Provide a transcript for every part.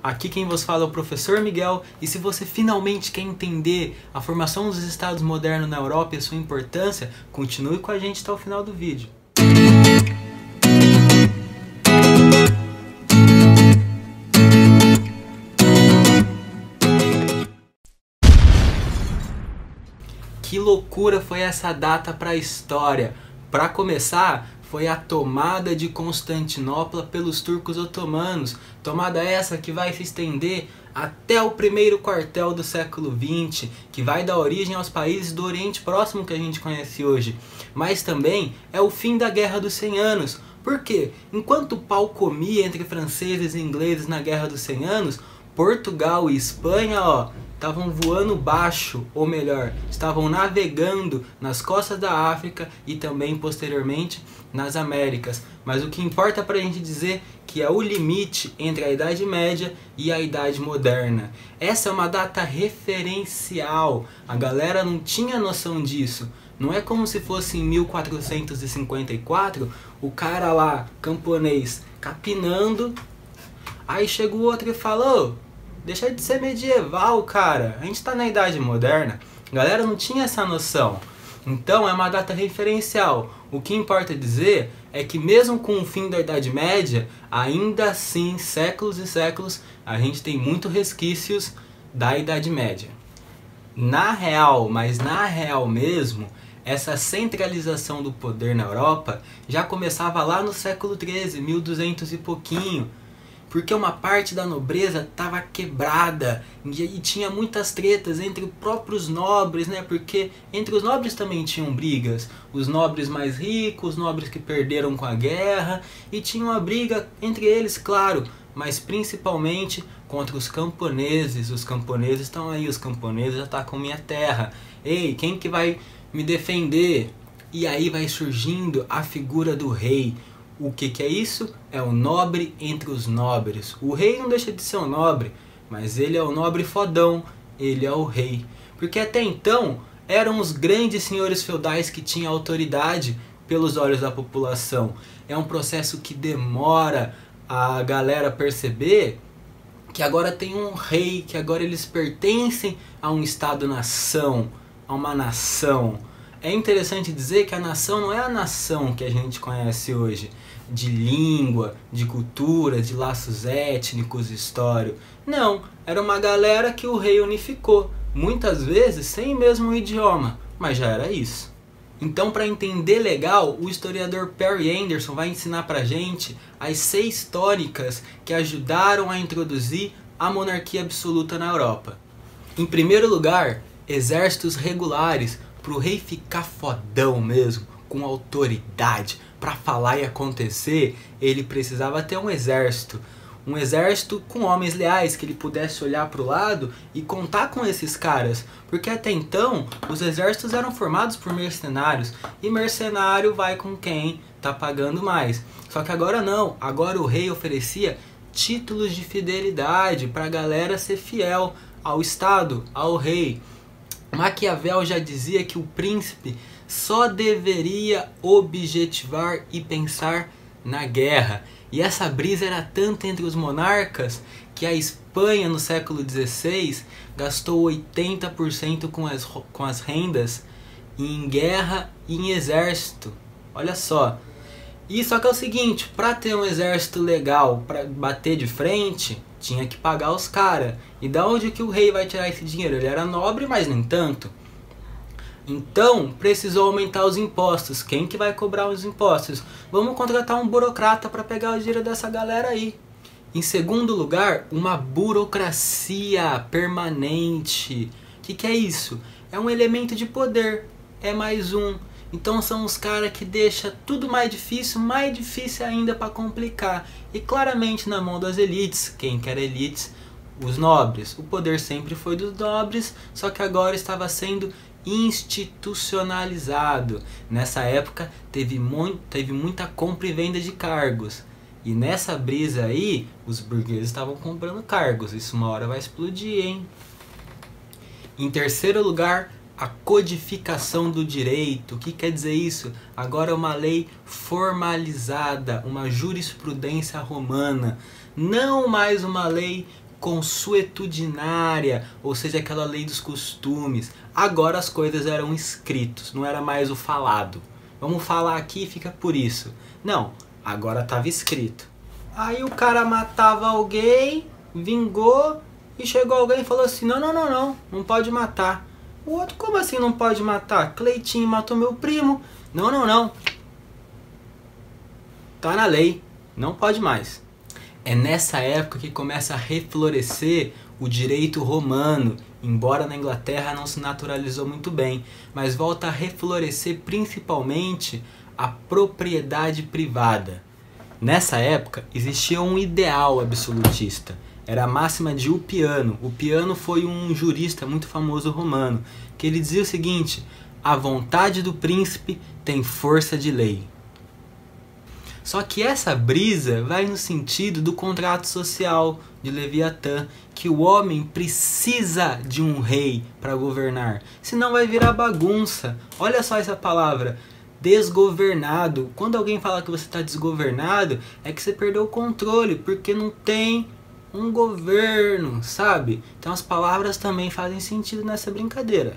Aqui quem vos fala é o professor Miguel, e se você finalmente quer entender a formação dos estados modernos na Europa e a sua importância, continue com a gente até o final do vídeo. Que loucura foi essa data para a história? Para começar, foi a tomada de Constantinopla pelos turcos otomanos, tomada essa que vai se estender até o primeiro quartel do século XX, que vai dar origem aos países do Oriente Próximo que a gente conhece hoje. Mas também é o fim da Guerra dos 100 Anos. Por quê? Enquanto o pau comia entre franceses e ingleses na Guerra dos 100 Anos, Portugal e Espanha, estavam voando baixo, ou melhor, estavam navegando nas costas da África e também posteriormente nas Américas. Mas o que importa para a gente dizer que é o limite entre a Idade Média e a Idade Moderna. Essa é uma data referencial, a galera não tinha noção disso. Não é como se fosse em 1454, o cara lá, camponês, capinando, aí chega o outro e fala: deixa de ser medieval, cara. A gente tá na Idade Moderna. A galera não tinha essa noção. Então é uma data referencial. O que importa dizer é que mesmo com o fim da Idade Média, ainda assim, séculos e séculos, a gente tem muitos resquícios da Idade Média. Na real, mas na real mesmo, essa centralização do poder na Europa já começava lá no século XIII, 1200 e pouquinho. Porque uma parte da nobreza estava quebrada e tinha muitas tretas entre os próprios nobres, né? Porque entre os nobres também tinham brigas. Os nobres mais ricos, os nobres que perderam com a guerra, e tinha uma briga entre eles, claro, mas principalmente contra os camponeses. Os camponeses estão aí, os camponeses atacam minha terra. Ei, quem que vai me defender? E aí vai surgindo a figura do rei. O que é isso? É o nobre entre os nobres. O rei não deixa de ser um nobre, mas ele é o nobre fodão, ele é o rei. Porque até então eram os grandes senhores feudais que tinham autoridade pelos olhos da população. É um processo que demora a galera perceber que agora tem um rei, que agora eles pertencem a um estado-nação, a uma nação. É interessante dizer que a nação não é a nação que a gente conhece hoje, de língua, de cultura, de laços étnicos, históricos. Não, era uma galera que o rei unificou, muitas vezes sem mesmo um idioma, mas já era isso. Então, para entender legal, o historiador Perry Anderson vai ensinar pra gente as 6 tônicas que ajudaram a introduzir a monarquia absoluta na Europa. Em primeiro lugar, exércitos regulares, para o rei ficar fodão mesmo, com autoridade, para falar e acontecer, ele precisava ter um exército com homens leais, que ele pudesse olhar para o lado e contar com esses caras, porque até então os exércitos eram formados por mercenários, e mercenário vai com quem tá pagando mais. Só que agora não, agora o rei oferecia títulos de fidelidade para a galera ser fiel ao Estado, ao rei. Maquiavel já dizia que o príncipe só deveria objetivar e pensar na guerra. E essa brisa era tanto entre os monarcas que a Espanha no século XVI gastou 80% com as rendas em guerra e em exército. Olha só. E só que é o seguinte, para ter um exército legal, para bater de frente, tinha que pagar os caras. E da onde que o rei vai tirar esse dinheiro? Ele era nobre, mas nem tanto. Então, precisou aumentar os impostos. Quem que vai cobrar os impostos? Vamos contratar um burocrata para pegar o dinheiro dessa galera aí. Em segundo lugar, uma burocracia permanente. O que é isso? É um elemento de poder. É mais um. Então são os caras que deixam tudo mais difícil ainda para complicar. E claramente na mão das elites. Quem quer elites? Os nobres. O poder sempre foi dos nobres, só que agora estava sendo institucionalizado. Nessa época teve muita compra e venda de cargos. E nessa brisa aí, os burgueses estavam comprando cargos. Isso uma hora vai explodir, hein? Em terceiro lugar, a codificação do direito. O que quer dizer isso? Agora é uma lei formalizada, uma jurisprudência romana. Não mais uma lei consuetudinária, ou seja, aquela lei dos costumes. Agora as coisas eram escritos, não era mais o falado. Vamos falar aqui e fica por isso. Não, agora estava escrito. Aí o cara matava alguém, vingou, e chegou alguém e falou assim, não pode matar. O outro, como assim não pode matar? Cleitinho matou meu primo. Não. Tá na lei, não pode mais. É nessa época que começa a reflorescer o direito romano, embora na Inglaterra não se naturalizou muito bem, mas volta a reflorescer principalmente a propriedade privada. Nessa época existia um ideal absolutista, era a máxima de Ulpiano. Ulpiano foi um jurista muito famoso romano, que ele dizia o seguinte: a vontade do príncipe tem força de lei. Só que essa brisa vai no sentido do contrato social de Leviatã, que o homem precisa de um rei para governar, senão vai virar bagunça. Olha só essa palavra, desgovernado. Quando alguém fala que você está desgovernado, é que você perdeu o controle, porque não tem um governo, sabe? Então as palavras também fazem sentido nessa brincadeira.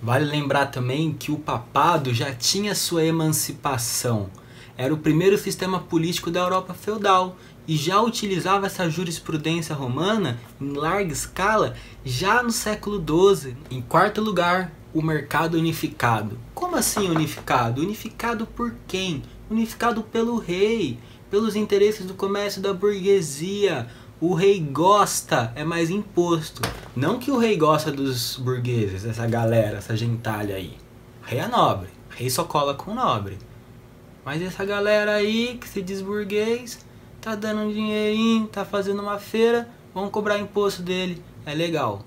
Vale lembrar também que o papado já tinha sua emancipação. Era o primeiro sistema político da Europa feudal e já utilizava essa jurisprudência romana em larga escala já no século XII. Em quarto lugar, o mercado unificado. Como assim unificado? Unificado por quem? Unificado pelo rei, pelos interesses do comércio da burguesia. O rei gosta, é mais imposto. Não que o rei gosta dos burgueses, essa galera, essa gentalha aí. O rei é nobre, o rei só cola com o nobre. Mas essa galera aí que se diz burguês, tá dando um dinheirinho, tá fazendo uma feira, vamos cobrar imposto dele, é legal.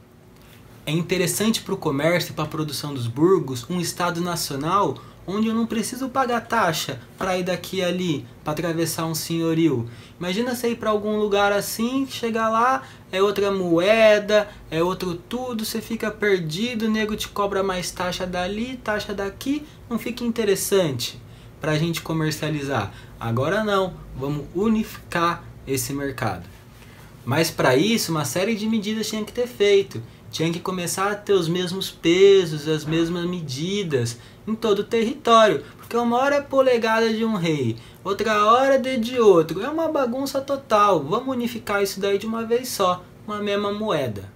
É interessante para o comércio e para a produção dos burgos um estado nacional onde eu não preciso pagar taxa para ir daqui e ali, para atravessar um senhorio. Imagina você ir para algum lugar assim, chegar lá, é outra moeda, é outro tudo, você fica perdido, o nego te cobra mais taxa dali, taxa daqui, não fica interessante para a gente comercializar. Agora não, vamos unificar esse mercado. Mas para isso uma série de medidas tinha que ter feito. Tinha que começar a ter os mesmos pesos, as mesmas medidas em todo o território. Porque uma hora é polegada de um rei, outra hora é de outro. É uma bagunça total. Vamos unificar isso daí de uma vez só, uma mesma moeda.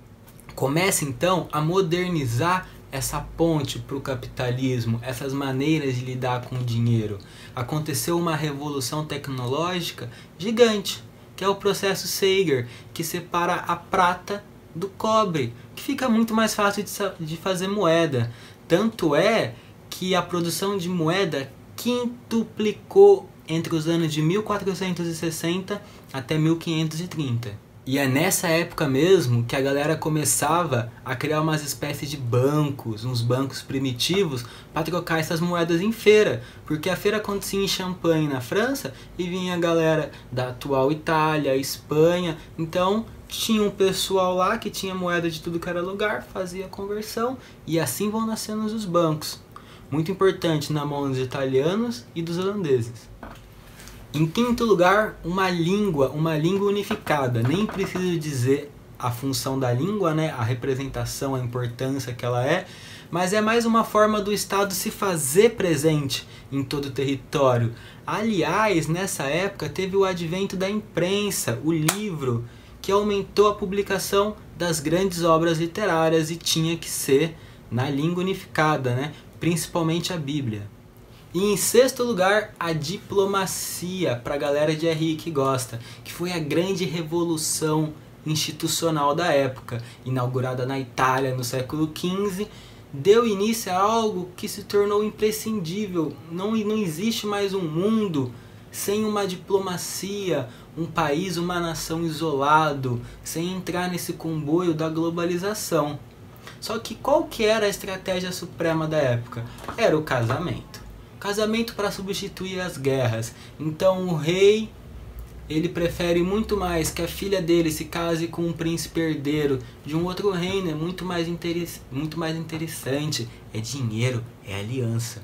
Começa então a modernizar essa ponte para o capitalismo, essas maneiras de lidar com o dinheiro. Aconteceu uma revolução tecnológica gigante, que é o processo Sager, que separa a prata do cobre, que fica muito mais fácil de fazer moeda. Tanto é que a produção de moeda quintuplicou entre os anos de 1460 até 1530. E é nessa época mesmo que a galera começava a criar umas espécies de bancos, uns bancos primitivos, para trocar essas moedas em feira. Porque a feira acontecia em Champagne, na França, e vinha a galera da atual Itália, Espanha. Então tinha um pessoal lá que tinha moeda de tudo que era lugar, fazia conversão, e assim vão nascendo os bancos. Muito importante na mão dos italianos e dos holandeses. Em quinto lugar, uma língua unificada. Nem preciso dizer a função da língua, né? A representação, a importância que ela é, mas é mais uma forma do Estado se fazer presente em todo o território. Aliás, nessa época teve o advento da imprensa, o livro, que aumentou a publicação das grandes obras literárias e tinha que ser na língua unificada, né? Principalmente a Bíblia. E em sexto lugar, a diplomacia, para a galera de RI que gosta, que foi a grande revolução institucional da época, inaugurada na Itália no século XV, deu início a algo que se tornou imprescindível. Não existe mais um mundo sem uma diplomacia, um país, uma nação isolado, sem entrar nesse comboio da globalização. Só que qual que era a estratégia suprema da época? Era o casamento. Casamento para substituir as guerras. Então o rei, ele prefere muito mais que a filha dele se case com um príncipe herdeiro de um outro reino. É muito mais interessante. É dinheiro, é aliança.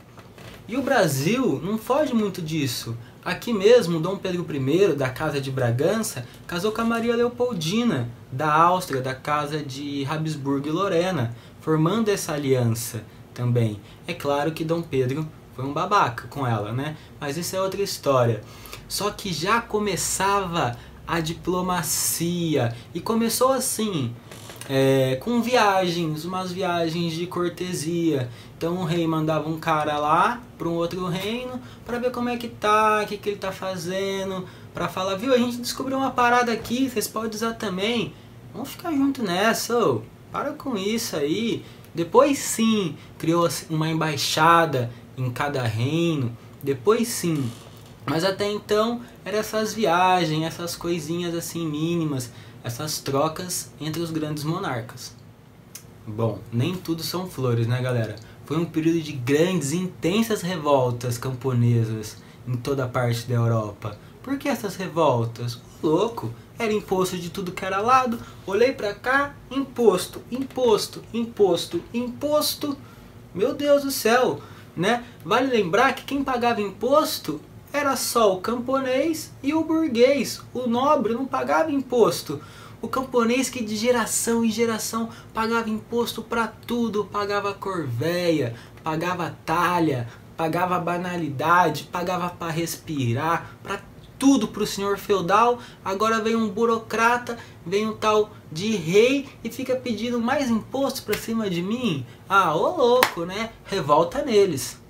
E o Brasil não foge muito disso. Aqui mesmo, Dom Pedro I, da Casa de Bragança, casou com a Maria Leopoldina, da Áustria, da Casa de Habsburgo e Lorena, formando essa aliança também. É claro que Dom Pedro foi um babaca com ela, né? Mas isso é outra história. Só que já começava a diplomacia, e começou assim, com viagens, umas viagens de cortesia. Então o rei mandava um cara lá para um outro reino para ver como é que tá, o que ele tá fazendo, para falar, viu, a gente descobriu uma parada aqui, vocês podem usar também, vamos ficar junto nessa, ô, para com isso aí. Depois sim, criou uma embaixada em cada reino, depois sim. Mas até então, eram essas viagens, essas coisinhas assim mínimas, essas trocas entre os grandes monarcas. Bom, nem tudo são flores, né, galera? Foi um período de grandes e intensas revoltas camponesas em toda a parte da Europa. Por que essas revoltas? Louco, era imposto de tudo que era lado. Olhei pra cá, imposto, imposto, imposto, imposto. Meu Deus do céu, né? Vale lembrar que quem pagava imposto era só o camponês e o burguês. O nobre não pagava imposto. O camponês que de geração em geração pagava imposto para tudo, pagava corvéia, pagava talha, pagava banalidade, pagava para respirar, para tudo para o senhor feudal. Agora vem um burocrata, vem um tal de rei e fica pedindo mais imposto para cima de mim? Ah, ô louco, né? Revolta neles.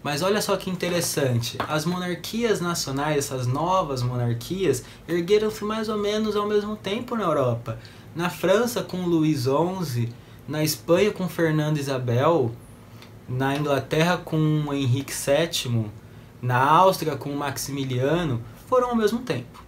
Mas olha só que interessante, as monarquias nacionais, essas novas monarquias, ergueram-se mais ou menos ao mesmo tempo na Europa. Na França com Luís XI, na Espanha com Fernando e Isabel, na Inglaterra com Henrique VII, na Áustria com Maximiliano, foram ao mesmo tempo.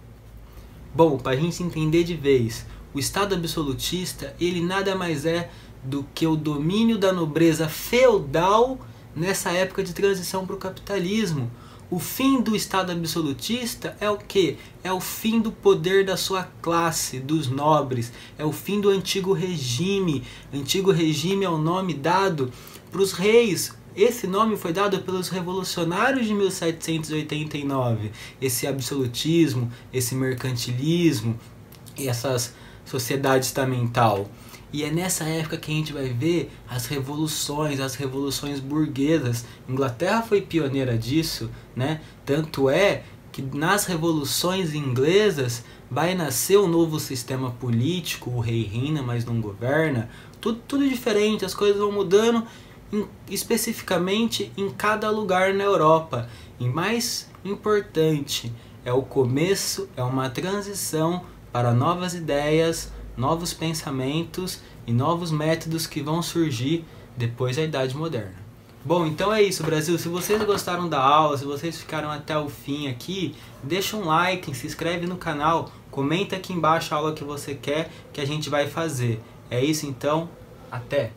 Bom, para a gente entender de vez, o Estado absolutista, ele nada mais é do que o domínio da nobreza feudal nessa época de transição para o capitalismo. O fim do Estado absolutista é o quê? É o fim do poder da sua classe, dos nobres. É o fim do antigo regime. Antigo regime é o nome dado para os reis. Esse nome foi dado pelos revolucionários de 1789. Esse absolutismo, esse mercantilismo, essas sociedade estamental. E é nessa época que a gente vai ver as revoluções burguesas. Inglaterra foi pioneira disso, né? Tanto é que nas revoluções inglesas vai nascer um novo sistema político, o rei reina, mas não governa. Tudo diferente, as coisas vão mudando especificamente em cada lugar na Europa. E mais importante, é o começo, é uma transição para novas ideias, novos pensamentos e novos métodos que vão surgir depois da Idade Moderna. Bom, então é isso, Brasil. Se vocês gostaram da aula, se vocês ficaram até o fim aqui, deixa um like, se inscreve no canal, comenta aqui embaixo a aula que você quer que a gente vai fazer. É isso então, até!